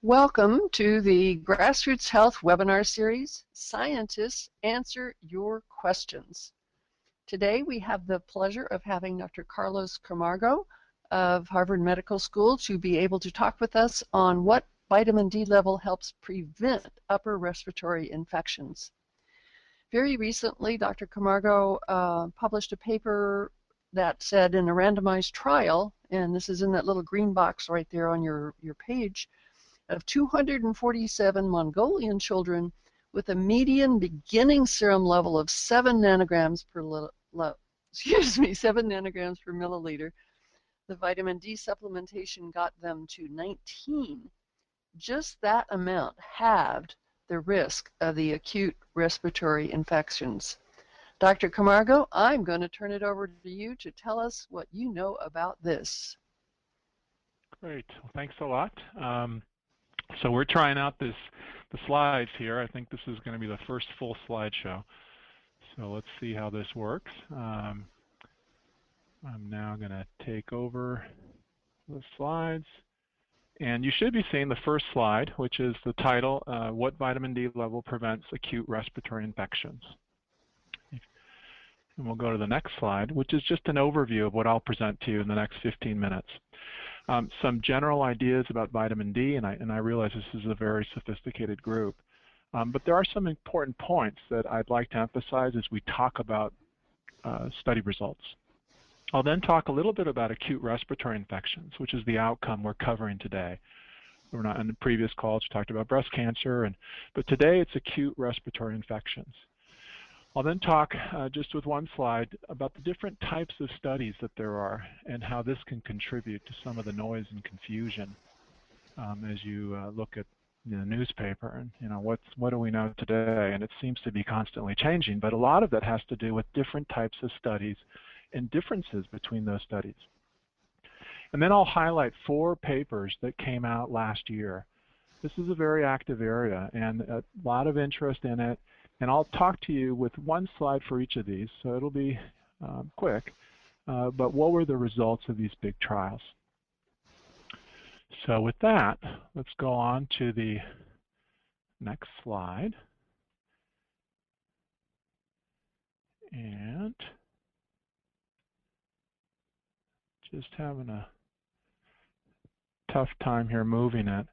Welcome to the Grassroots Health webinar series, Scientists Answer Your Questions. Today we have the pleasure of having Dr. Carlos Camargo of Harvard Medical School to be able to talk with us on what vitamin D level helps prevent upper respiratory infections. Very recently, Dr. Camargo published a paper that said in a randomized trial, and this is in that little green box right there on your page, of 247 Mongolian children with a median beginning serum level of 7 nanograms per 7 nanograms per milliliter. The vitamin D supplementation got them to 19. Just that amount halved the risk of the acute respiratory infections. Dr. Camargo, I'm going to turn it over to you to tell us what you know about this. Great. Well, thanks a lot. So we're trying out the slides here. I think this is going to be the first full slideshow. So let's see how this works. I'm now going to take over the slides. And you should be seeing the first slide, which is the title, What Vitamin D Level Prevents Acute Respiratory Infections. And we'll go to the next slide, which is just an overview of what I'll present to you in the next 15 minutes. Some general ideas about vitamin D, and I realize this is a very sophisticated group, but there are some important points that I'd like to emphasize as we talk about study results. I'll then talk a little bit about acute respiratory infections, which is the outcome we're covering today. We're not in the previous calls we talked about breast cancer, but today it's acute respiratory infections. I'll then talk, just with one slide, about the different types of studies that there are and how this can contribute to some of the noise and confusion as you look at the newspaper and what do we know today, and it seems to be constantly changing, but a lot of that has to do with different types of studies and differences between those studies. And then I'll highlight 4 papers that came out last year. This is a very active area and a lot of interest in it. And I'll talk to you with one slide for each of these, so it'll be quick. But what were the results of these big trials? So with that, let's go on to the next slide. And just having a tough time here moving it.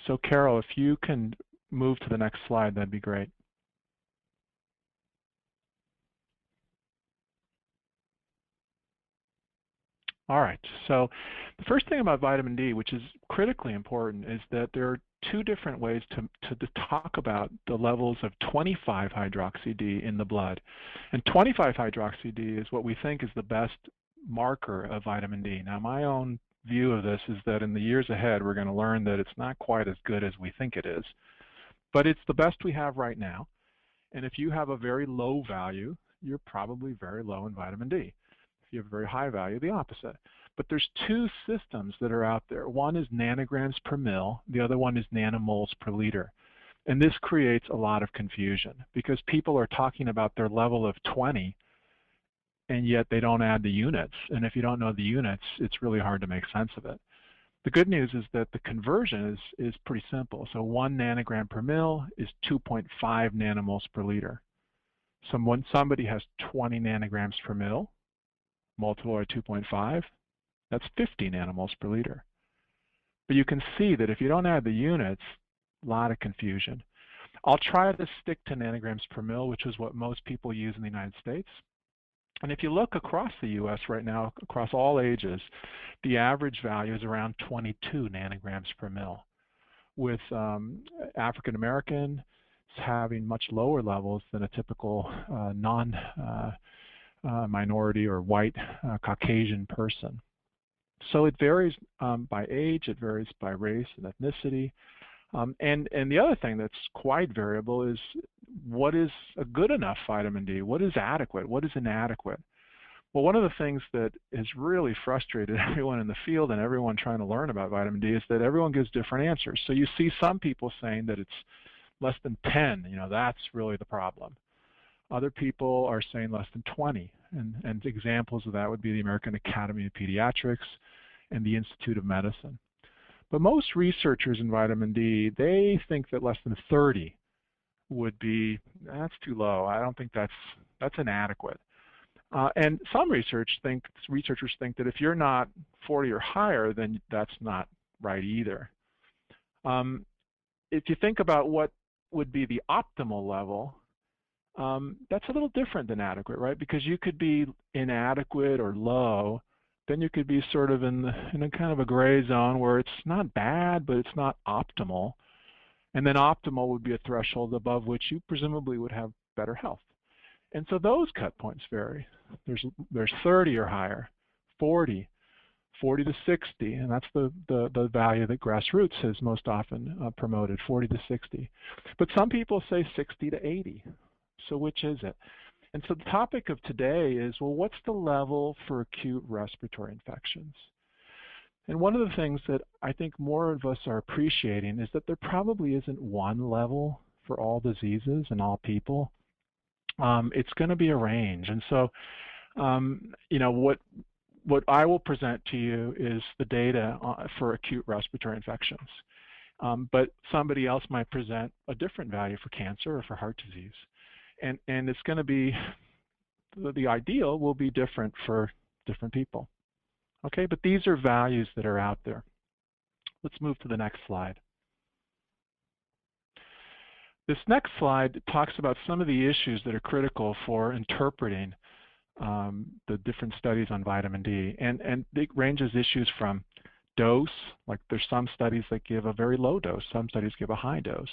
So Carol, if you can move to the next slide, that'd be great. All right, so the first thing about vitamin D, which is critically important, is that there are 2 different ways to talk about the levels of 25-hydroxy-D in the blood. And 25-hydroxy-D is what we think is the best marker of vitamin D. Now, my own view of this is that in the years ahead, we're going to learn that it's not quite as good as we think it is. But it's the best we have right now. And if you have a very low value, you're probably very low in vitamin D. If you have a very high value, the opposite. But there's 2 systems that are out there. One is nanograms per mil. The other one is nanomoles per liter. And this creates a lot of confusion because people are talking about their level of 20, and yet they don't add the units. And if you don't know the units, it's really hard to make sense of it. The good news is that the conversion is pretty simple. So 1 nanogram per mil is 2.5 nanomoles per liter. So when somebody has 20 nanograms per mil, multiplied by 2.5, that's 50 nanomoles per liter. But you can see that if you don't add the units, a lot of confusion. I'll try to stick to nanograms per mil, which is what most people use in the United States. And if you look across the U.S. right now, across all ages, the average value is around 22 nanograms per mil, with African Americans having much lower levels than a typical non-minority or white Caucasian person. So it varies by age, it varies by race and ethnicity. And the other thing that's quite variable is what is a good enough vitamin D? What is adequate? What is inadequate? Well, one of the things that has really frustrated everyone in the field and everyone trying to learn about vitamin D is that everyone gives different answers. So you see some people saying that it's less than 10, that's really the problem. Other people are saying less than 20, and examples of that would be the American Academy of Pediatrics and the Institute of Medicine. But most researchers in vitamin D, they think that less than 30 would be, that's too low. I don't think that's inadequate. And some researchers think that if you're not 40 or higher, then that's not right either. If you think about what would be the optimal level, that's a little different than adequate, right? Because you could be inadequate or low, then you could be sort of in a kind of a gray zone where it's not bad, but it's not optimal. And then optimal would be a threshold above which you presumably would have better health. And so those cut points vary. There's 30 or higher, 40, 40 to 60, and that's the value that Grassroots has most often promoted, 40 to 60. But some people say 60 to 80. So which is it? And so the topic of today is, well, what's the level for acute respiratory infections? And one of the things that I think more of us are appreciating is that there probably isn't one level for all diseases and all people. It's going to be a range. And so, you know, what I will present to you is the data for acute respiratory infections. But somebody else might present a different value for cancer or for heart disease. And it's going to be, the ideal will be different for different people. Okay, but these are values that are out there. Let's move to the next slide. This next slide talks about some of the issues that are critical for interpreting the different studies on vitamin D. And it ranges issues from dose, like there's some studies that give a very low dose, some studies give a high dose.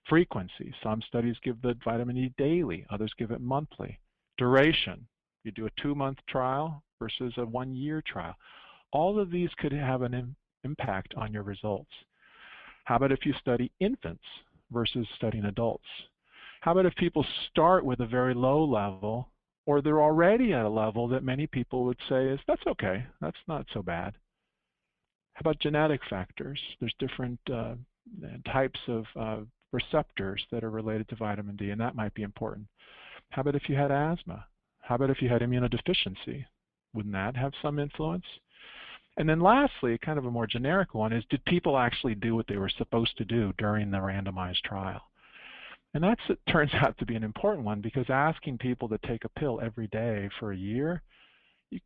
Frequency, some studies give the vitamin D daily, others give it monthly. Duration, you do a 2-month trial versus a 1-year trial. All of these could have an impact on your results. How about if you study infants versus studying adults? How about if people start with a very low level, or they're already at a level that many people would say is, that's okay, that's not so bad? How about genetic factors? There's different types of receptors that are related to vitamin D, and that might be important. How about if you had asthma? How about if you had immunodeficiency? Wouldn't that have some influence? And then lastly, kind of a more generic one is, did people actually do what they were supposed to do during the randomized trial? And it turns out to be an important one, because asking people to take a pill every day for a year,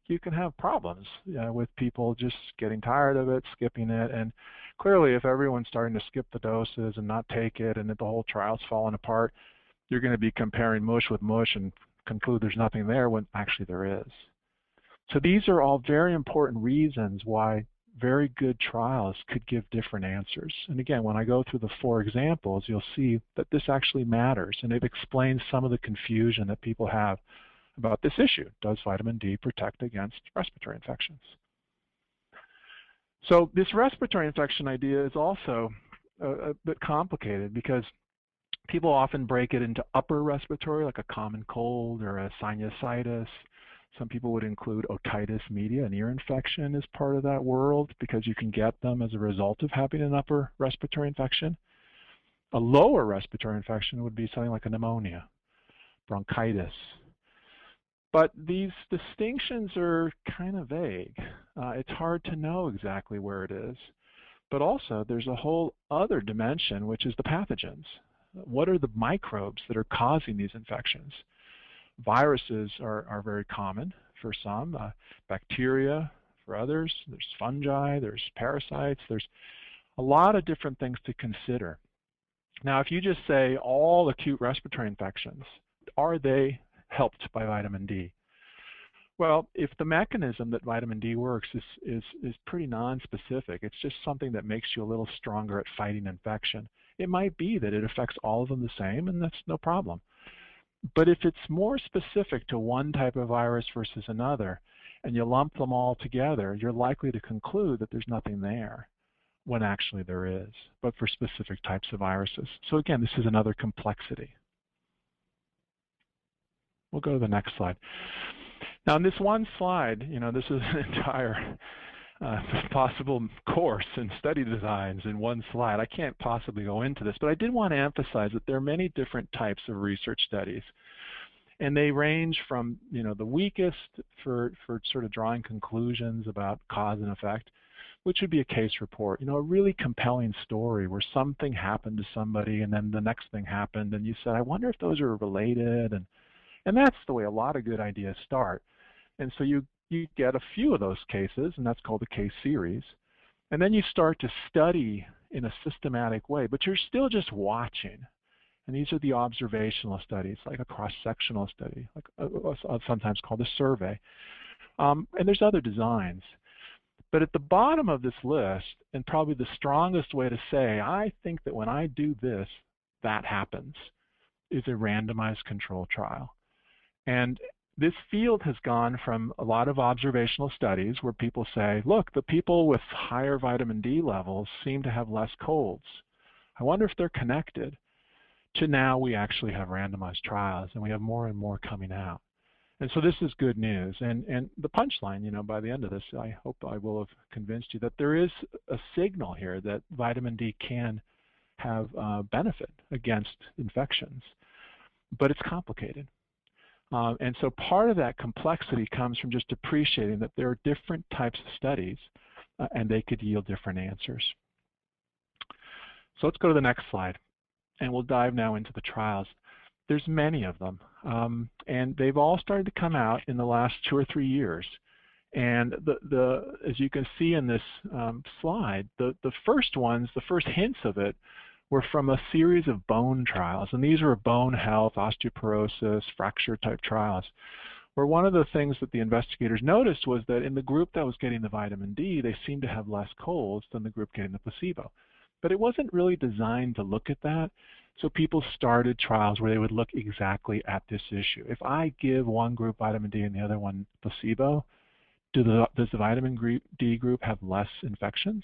you can have problems with people just getting tired of it, skipping it. And clearly, if everyone's starting to skip the doses and not take it, and if the whole trial's falling apart, you're going to be comparing mush with mush and conclude there's nothing there when actually there is. So these are all very important reasons why very good trials could give different answers. And again, when I go through the 4 examples, you'll see that this actually matters, and it explains some of the confusion that people have about this issue. Does vitamin D protect against respiratory infections? So this respiratory infection idea is also a bit complicated, because people often break it into upper respiratory, like a common cold or a sinusitis. Some people would include otitis media, an ear infection, as part of that world, because you can get them as a result of having an upper respiratory infection. A lower respiratory infection would be something like a pneumonia, bronchitis. But these distinctions are kind of vague. It's hard to know exactly where it is. But also, there's a whole other dimension, which is the pathogens. What are the microbes that are causing these infections? Viruses are very common for some, bacteria for others, there's fungi, there's parasites, there's a lot of different things to consider. Now, if you just say all acute respiratory infections, are they helped by vitamin D? Well, if the mechanism that vitamin D works is pretty non-specific, it's just something that makes you a little stronger at fighting infection, it might be that it affects all of them the same, and that's no problem. But if it's more specific to one type of virus versus another, and you lump them all together, you're likely to conclude that there's nothing there, when actually there is, but for specific types of viruses. So again, this is another complexity. We'll go to the next slide. Now, in this one slide, this is an entire possible course in study designs in one slide. I can't possibly go into this, but I did want to emphasize that there are many different types of research studies, and they range from the weakest for sort of drawing conclusions about cause and effect, which would be a case report, a really compelling story where something happened to somebody and then the next thing happened and you said, I wonder if those are related, and that's the way a lot of good ideas start. And so you get a few of those cases, and that's called a case series. And then you start to study in a systematic way, but you're still just watching. And these are the observational studies, like a cross-sectional study, like sometimes called a survey. And there's other designs. But at the bottom of this list, and probably the strongest way to say, I think that when I do this, that happens, is a randomized control trial. And this field has gone from a lot of observational studies where people say, look, the people with higher vitamin D levels seem to have less colds. I wonder if they're connected, to now we actually have randomized trials, and we have more and more coming out. And so this is good news. And the punchline, by the end of this, I hope I will have convinced you that there is a signal here that vitamin D can have benefit against infections. But it's complicated. And so part of that complexity comes from just appreciating that there are different types of studies, and they could yield different answers. So let's go to the next slide, and we'll dive now into the trials. There's many of them, and they've all started to come out in the last 2 or 3 years. And as you can see in this slide, the first ones, the first hints of it, were from a series of bone trials. And these were bone health, osteoporosis, fracture type trials, where one of the things that the investigators noticed was that in the group that was getting the vitamin D, they seemed to have less colds than the group getting the placebo. But it wasn't really designed to look at that. So people started trials where they would look exactly at this issue. If I give one group vitamin D and the other one placebo, does the vitamin D group have less infections?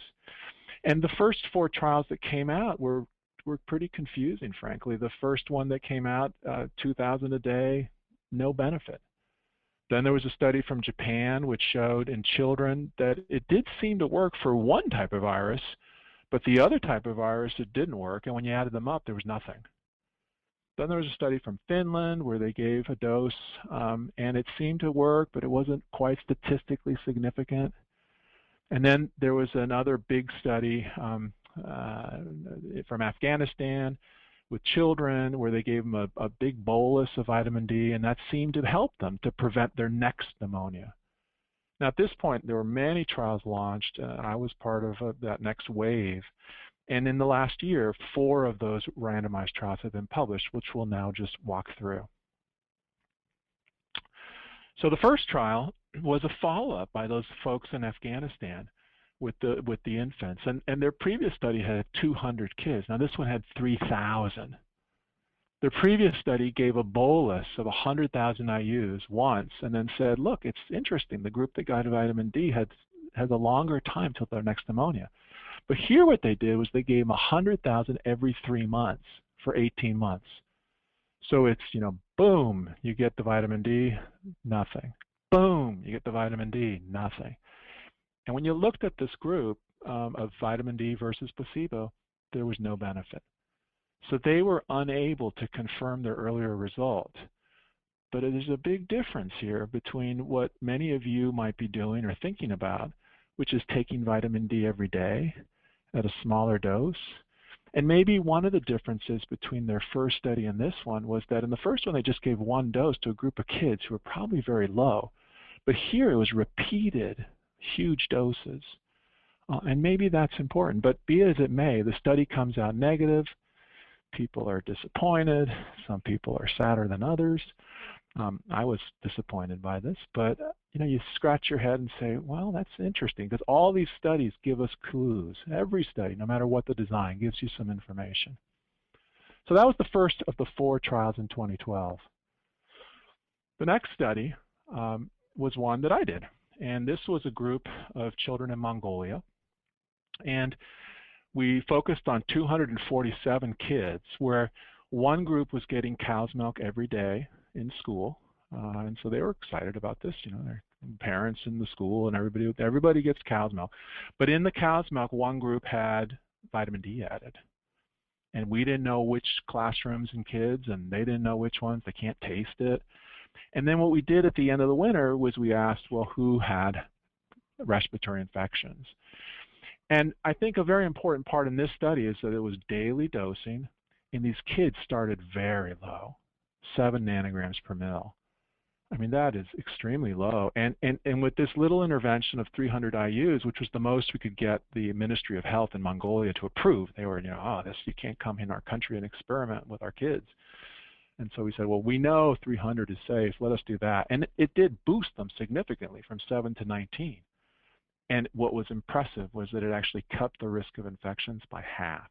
And the first 4 trials that came out were pretty confusing, frankly. The first one that came out, 2,000 a day, no benefit. Then there was a study from Japan which showed in children that it did seem to work for one type of virus, but the other type of virus, it didn't work, and when you added them up, there was nothing. Then there was a study from Finland where they gave a dose, and it seemed to work, but it wasn't quite statistically significant. And then there was another big study from Afghanistan with children where they gave them a big bolus of vitamin D, and that seemed to help them to prevent their next pneumonia. Now at this point, there were many trials launched. I was part of that next wave. And in the last year, 4 of those randomized trials have been published, which we'll now just walk through. So the first trial was a follow-up by those folks in Afghanistan with the infants, and their previous study had 200 kids. Now this one had 3,000. Their previous study gave a bolus of 100,000 IUs once, and then said, look, it's interesting. The group that got vitamin D has a longer time till their next pneumonia. But here what they did was they gave them 100,000 every 3 months for 18 months. So it's, boom, you get the vitamin D, nothing. Boom, you get the vitamin D, nothing. And when you looked at this group of vitamin D versus placebo, there was no benefit. So they were unable to confirm their earlier result. But there's a big difference here between what many of you might be doing or thinking about, which is taking vitamin D every day at a smaller dose. And maybe one of the differences between their first study and this one was that in the first one they just gave 1 dose to a group of kids who were probably very low. But here it was repeated huge doses. And maybe that's important. But be it as it may, the study comes out negative. People are disappointed. Some people are sadder than others. I was disappointed by this, but you scratch your head and say, well, that's interesting, because all these studies give us clues. Every study, no matter what the design, gives you some information. So that was the first of the 4 trials in 2012. The next study was one that I did, and this was a group of children in Mongolia, and we focused on 247 kids, where one group was getting cow's milk every day in school, and so they were excited about this. Their parents in the school and everybody gets cow's milk. But in the cow's milk, one group had vitamin D added, and we didn't know which classrooms and kids, and they didn't know which ones. They can't taste it. And then what we did at the end of the winter was we asked, well, who had respiratory infections? And I think a very important part in this study is that it was daily dosing, and these kids started very low, 7 nanograms per mil. I mean, that is extremely low. And with this little intervention of 300 IUs, which was the most we could get the Ministry of Health in Mongolia to approve, they were, oh, you can't come in our country and experiment with our kids. And so we said, well, we know 300 is safe. Let us do that. And it did boost them significantly from 7 to 19. And what was impressive was that it actually cut the risk of infections by half.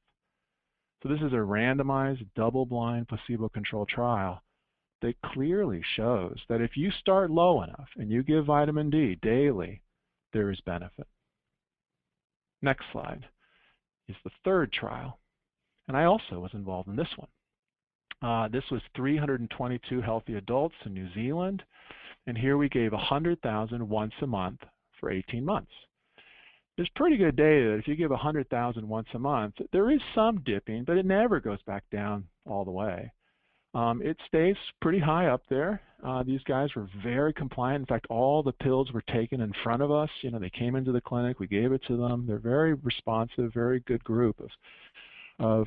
So this is a randomized, double-blind, placebo-controlled trial that clearly shows that if you start low enough and you give vitamin D daily, there is benefit. Next slide is the third trial. And I also was involved in this one. This was 322 healthy adults in New Zealand. And here we gave 100,000 once a month for 18 months. There's pretty good data that if you give 100,000 once a month, there is some dipping, but it never goes back down all the way. It stays pretty high up there. These guys were very compliant. In fact, all the pills were taken in front of us. They came into the clinic. We gave it to them. They're very responsive, very good group of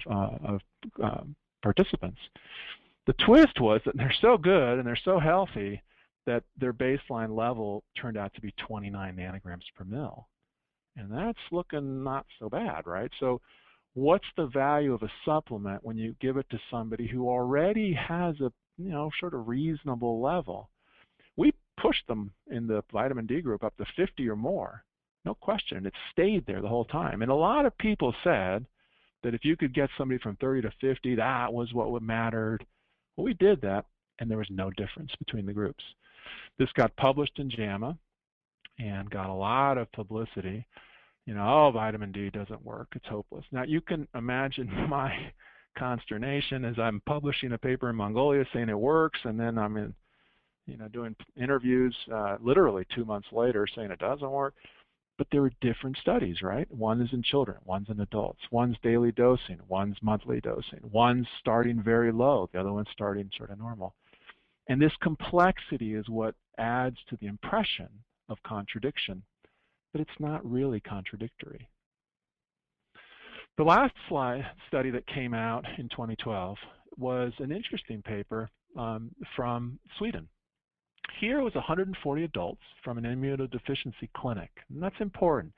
participants. The twist was that they're so good and they're so healthy that their baseline level turned out to be 29 nanograms per mil. And that's looking not so bad, right? So what's the value of a supplement when you give it to somebody who already has a sort of reasonable level? We pushed them in the vitamin D group up to 50 or more, no question. It stayed there the whole time. And a lot of people said that if you could get somebody from 30 to 50, that was what mattered. Well, we did that, and there was no difference between the groups. This got published in JAMA and got a lot of publicity. Oh, vitamin D doesn't work. It's hopeless. Now, you can imagine my consternation as I'm publishing a paper in Mongolia saying it works, and then I'm doing interviews literally 2 months later saying it doesn't work. But there were different studies, right? One is in children, one's in adults. One's daily dosing, one's monthly dosing. One's starting very low, the other one's starting sort of normal. And this complexity is what adds to the impression of contradiction, but it's not really contradictory. The last study that came out in 2012 was an interesting paper from Sweden. Here was 140 adults from an immunodeficiency clinic, and that's important.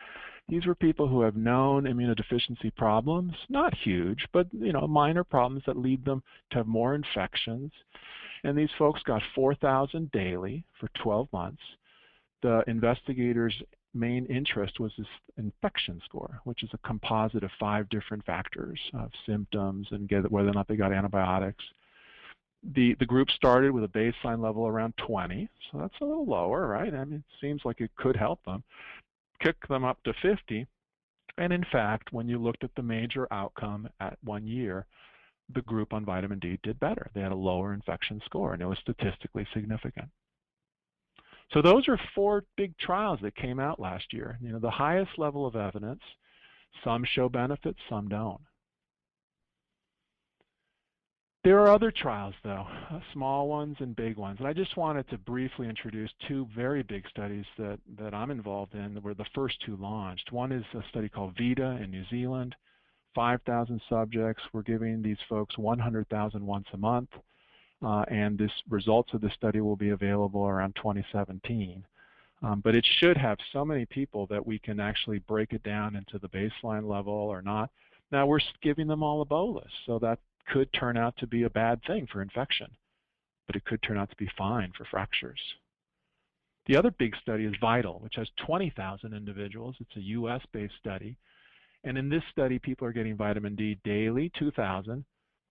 These were people who have known immunodeficiency problems, not huge, but minor problems that lead them to have more infections. And these folks got 4,000 daily for 12 months. The investigators' main interest was this infection score, which is a composite of 5 different factors of symptoms and whether or not they got antibiotics. The group started with a baseline level around 20, so that's a little lower, right? I mean, it seems like it could help them. Kick them up to 50, and in fact, when you looked at the major outcome at 1 year, the group on vitamin D did better. They had a lower infection score, and it was statistically significant. So those are 4 big trials that came out last year. The highest level of evidence. Some show benefits, some don't. There are other trials, though, small ones and big ones. And I just wanted to briefly introduce 2 very big studies that I'm involved in that were the first 2 launched. One is a study called VITA in New Zealand. 5,000 subjects. We're giving these folks 100,000 once a month. And results of this study will be available around 2017. But it should have so many people that we can actually break it down into the baseline level or not. Now, we're giving them all a bolus, so that could turn out to be a bad thing for infection, but it could turn out to be fine for fractures. The other big study is VITAL, which has 20,000 individuals. It's a US-based study. And in this study, people are getting vitamin D daily, 2,000,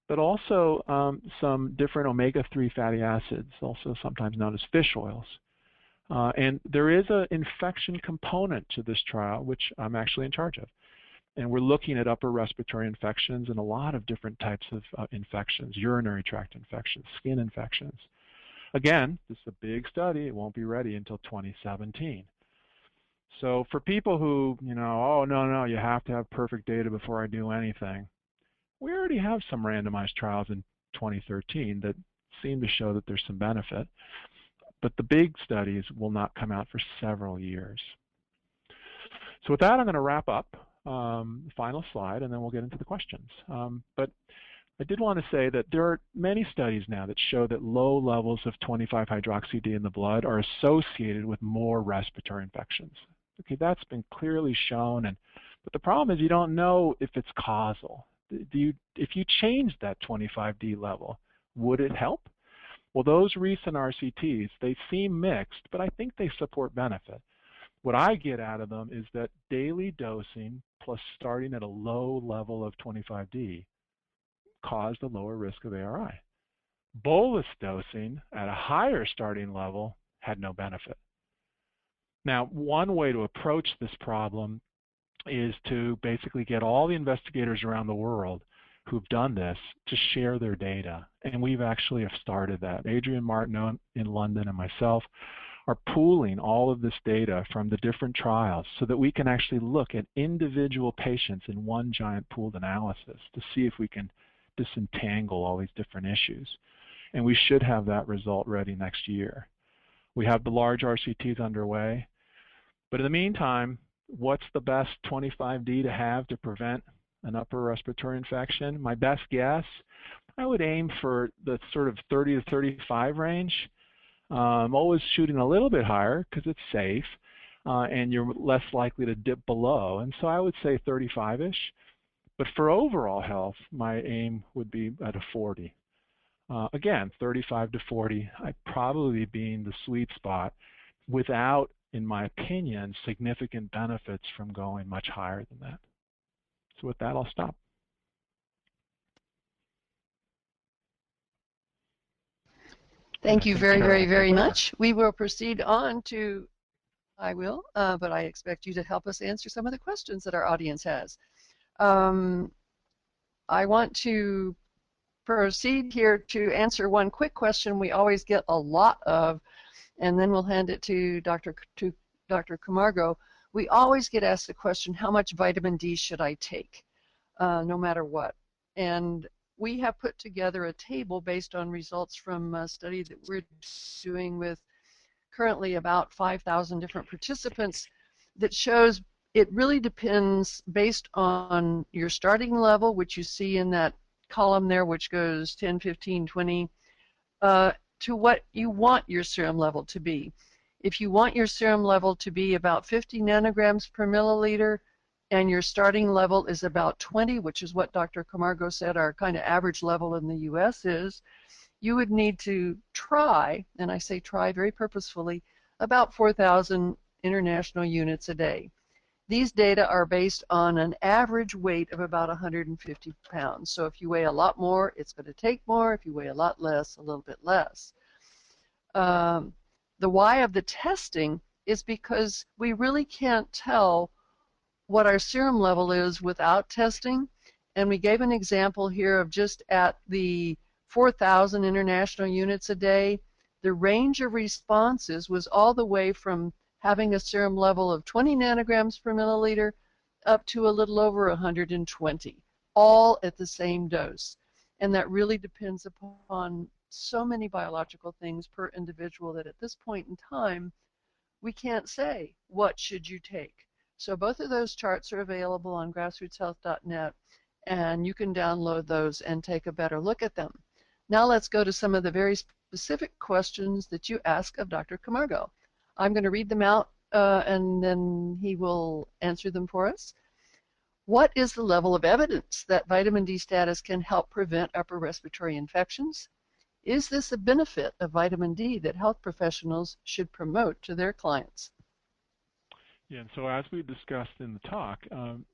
but also some different omega-3 fatty acids, also sometimes known as fish oils. And there is an infection component to this trial, which I'm actually in charge of. And we're looking at upper respiratory infections and a lot of different types of infections, urinary tract infections, skin infections. Again, this is a big study. It won't be ready until 2017. So for people who, oh, no, you have to have perfect data before I do anything, we already have some randomized trials in 2013 that seem to show that there's some benefit. But the big studies will not come out for several years. So with that, I'm going to wrap up. final slide, and then we'll get into the questions. But I did want to say that there are many studies now that show that low levels of 25-hydroxy-D in the blood are associated with more respiratory infections. Okay, that's been clearly shown, but the problem is you don't know if it's causal. If you change that 25D level, would it help? Well, those recent RCTs, they seem mixed, but I think they support benefit. What I get out of them is that daily dosing plus starting at a low level of 25D caused a lower risk of ARI. Bolus dosing at a higher starting level had no benefit. Now, one way to approach this problem is to basically get all the investigators around the world who've done this to share their data. And we've actually have started that. Adrian Martineau in London and myself are pooling all of this data from the different trials so that we can actually look at individual patients in one giant pooled analysis to see if we can disentangle all these different issues. And we should have that result ready next year. We have the large RCTs underway. But in the meantime, what's the best 25D to have to prevent an upper respiratory infection? My best guess, I would aim for the sort of 30 to 35 range. I'm always shooting a little bit higher because it's safe and you're less likely to dip below. And so I would say 35-ish. But for overall health, my aim would be at a 40. Again, 35 to 40, I'd probably be in the sweet spot without, in my opinion, significant benefits from going much higher than that. So with that, I'll stop. Thank you very much. We will proceed on to, but I expect you to help us answer some of the questions that our audience has. I want to proceed here to answer one quick question we always get a lot of, and then we'll hand it to Dr. Camargo. We always get asked the question, how much vitamin D should I take, no matter what? And we have put together a table based on results from a study that we're doing with currently about 5,000 different participants that shows it really depends based on your starting level, which you see in that column there, which goes 10, 15, 20, to what you want your serum level to be. If you want your serum level to be about 50 nanograms per milliliter, and your starting level is about 20, which is what Dr. Camargo said our kind of average level in the US is, you would need to try, and I say try very purposefully, about 4,000 international units a day. These data are based on an average weight of about 150 pounds. So if you weigh a lot more, it's going to take more. If you weigh a lot less, a little bit less. The why of the testing is because we really can't tell what our serum level is without testing. And we gave an example here of just at the 4,000 international units a day, the range of responses was all the way from having a serum level of 20 nanograms per milliliter up to a little over 120, all at the same dose. And that really depends upon so many biological things per individual that at this point in time, we can't say, what should you take? So both of those charts are available on grassrootshealth.net, and you can download those and take a better look at them. Now let's go to some of the very specific questions that you ask of Dr. Camargo. I'm going to read them out, and then he will answer them for us. What is the level of evidence that vitamin D status can help prevent upper respiratory infections? Is this a benefit of vitamin D that health professionals should promote to their clients? Yeah, and so as we discussed in the talk,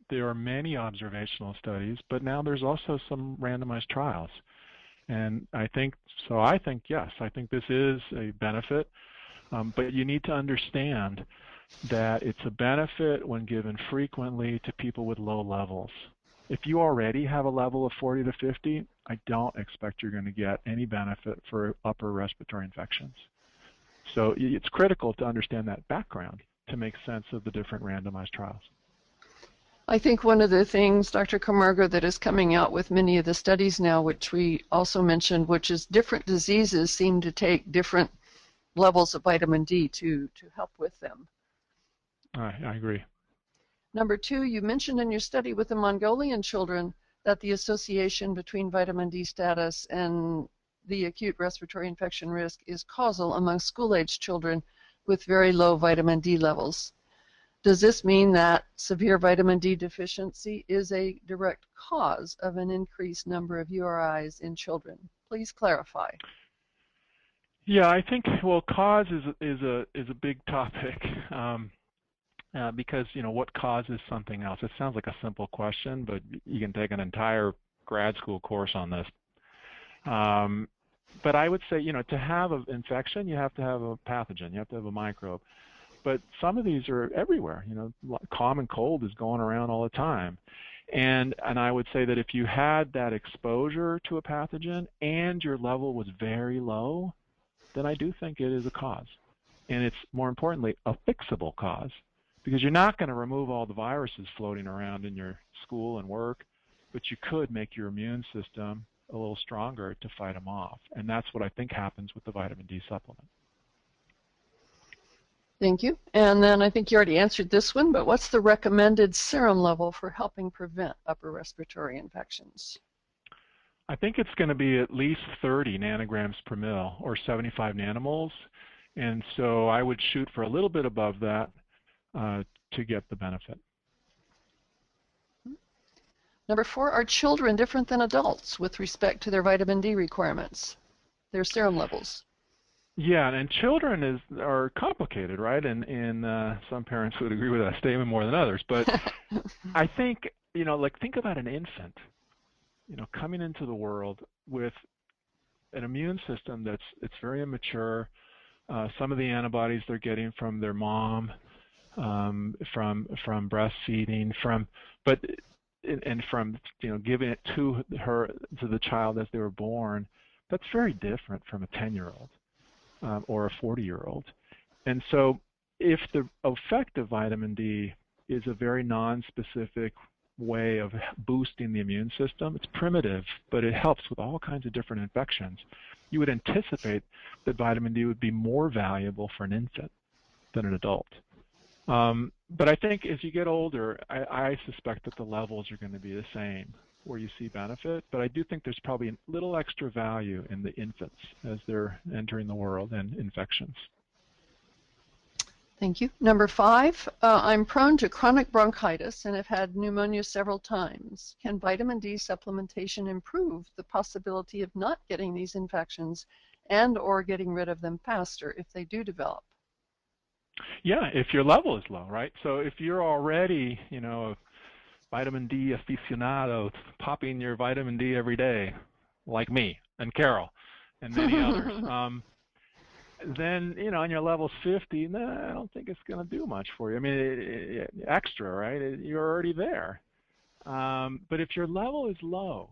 there are many observational studies, but now there's also some randomized trials. And I think yes, I think this is a benefit, but you need to understand that it's a benefit when given frequently to people with low levels. If you already have a level of 40 to 50, I don't expect you're going to get any benefit for upper respiratory infections. So it's critical to understand that background to make sense of the different randomized trials. I think one of the things, Dr. Camargo, that is coming out with many of the studies now, which we also mentioned, which is different diseases seem to take different levels of vitamin D to help with them. I agree. Number 2, you mentioned in your study with the Mongolian children that the association between vitamin D status and the acute respiratory infection risk is causal among school-age children with very low vitamin D levels. Does this mean that severe vitamin D deficiency is a direct cause of an increased number of URIs in children? Please clarify. Yeah, I think, well, cause is a big topic. Because, what causes something else? It sounds like a simple question, but you can take an entire grad school course on this. But I would say, to have an infection, you have to have a pathogen, you have to have a microbe. But some of these are everywhere. Common cold is going around all the time. And I would say that if you had that exposure to a pathogen and your level was very low, then I do think it is a cause. And it's, more importantly, a fixable cause. Because you're not going to remove all the viruses floating around in your school and work, but you could make your immune system a little stronger to fight them off. And that's what I think happens with the vitamin D supplement. Thank you. And then I think you already answered this one, but what's the recommended serum level for helping prevent upper respiratory infections? I think it's going to be at least 30 nanograms per mil, or 75 nanomoles. And so I would shoot for a little bit above that to get the benefit. Number 4, are children different than adults with respect to their vitamin D requirements, their serum levels? Yeah, and children are complicated, right? And some parents would agree with that statement more than others. But I think, think about an infant, coming into the world with an immune system it's very immature. Some of the antibodies they're getting from their mom, from breastfeeding, from giving it to the child as they were born. That's very different from a 10-year-old or a 40-year-old. And so if the effect of vitamin D is a very non-specific way of boosting the immune system, it's primitive, but it helps with all kinds of different infections, you would anticipate that vitamin D would be more valuable for an infant than an adult. But I think as you get older, I suspect that the levels are going to be the same where you see benefit, but I do think there's probably a little extra value in the infants as they're entering the world and infections. Thank you. Number 5, I'm prone to chronic bronchitis and have had pneumonia several times. Can vitamin D supplementation improve the possibility of not getting these infections and or getting rid of them faster if they do develop? Yeah, if your level is low, right? So if you're already, a vitamin D aficionado, popping your vitamin D every day, like me and Carol and many others, then, and your level's 50, I don't think it's going to do much for you. I mean, extra, right? You're already there. But if your level is low,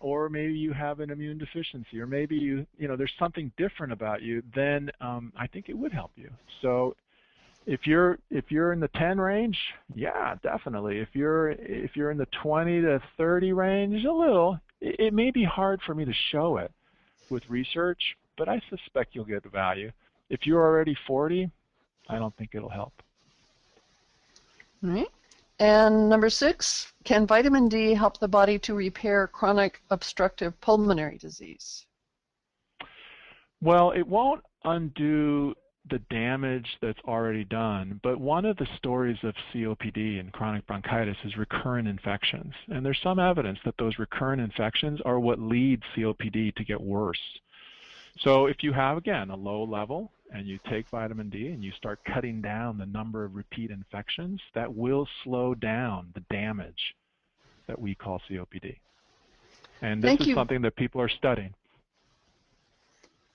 or maybe you have an immune deficiency, or maybe there's something different about you, then I think it would help you. So if you're in the 10 range, yeah, definitely. If you're in the 20 to 30 range, a little. It may be hard for me to show it with research, but I suspect you'll get the value. If you're already 40, I don't think it'll help. All right. And number 6, can vitamin D help the body to repair chronic obstructive pulmonary disease? Well, it won't undo the damage that's already done, but one of the stories of COPD and chronic bronchitis is recurrent infections. And there's some evidence that those recurrent infections are what lead COPD to get worse. So if you have, again, a low level and you take vitamin D and you start cutting down the number of repeat infections, that will slow down the damage that we call COPD. And this is something that people are studying.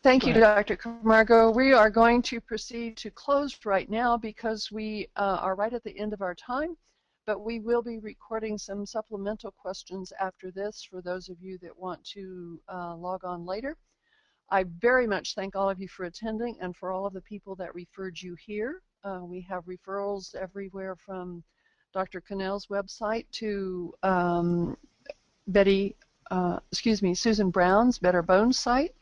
Thank you, Dr. Camargo. We are going to proceed to close right now because we are right at the end of our time, but we will be recording some supplemental questions after this for those of you that want to log on later. I very much thank all of you for attending and for all of the people that referred you here. We have referrals everywhere from Dr. Cannell's website to Susan Brown's Better Bones site,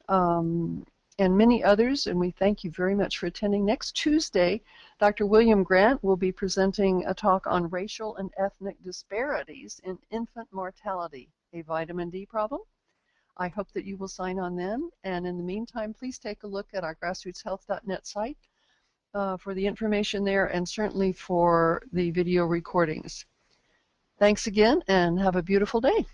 and many others, and we thank you very much for attending. Next Tuesday, Dr. William Grant will be presenting a talk on racial and ethnic disparities in infant mortality, a vitamin D problem. I hope that you will sign on then, and in the meantime, please take a look at our grassrootshealth.net site for the information there and certainly for the video recordings. Thanks again and have a beautiful day.